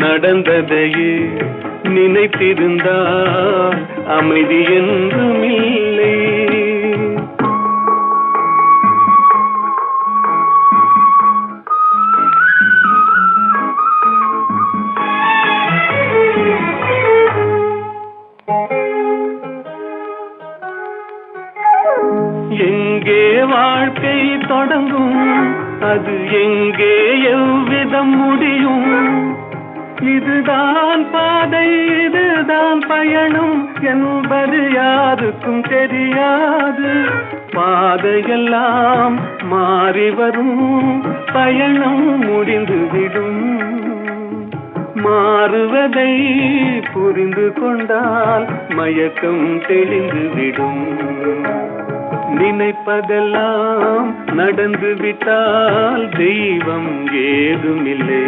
நடந்ததையே நினைத்திருந்தால் அமைதி என்றும் இல்லை. எங்கே வாழ்க்கை தொடங்கும், அது எங்கே எவ்விதம் முடியும்? இதுதான் பாதை, இதுதான் பயணம் என்பது யாருக்கும் தெரியாது. பாதையெல்லாம் மாறி வரும், பயணம் முடிந்துவிடும். மாறுவதை புரிந்து கொண்டால் மயக்கம் தெளிந்துவிடும். நினைப்பதெல்லாம் நடந்து விட்டால் தெய்வம் ஏதுமில்லை.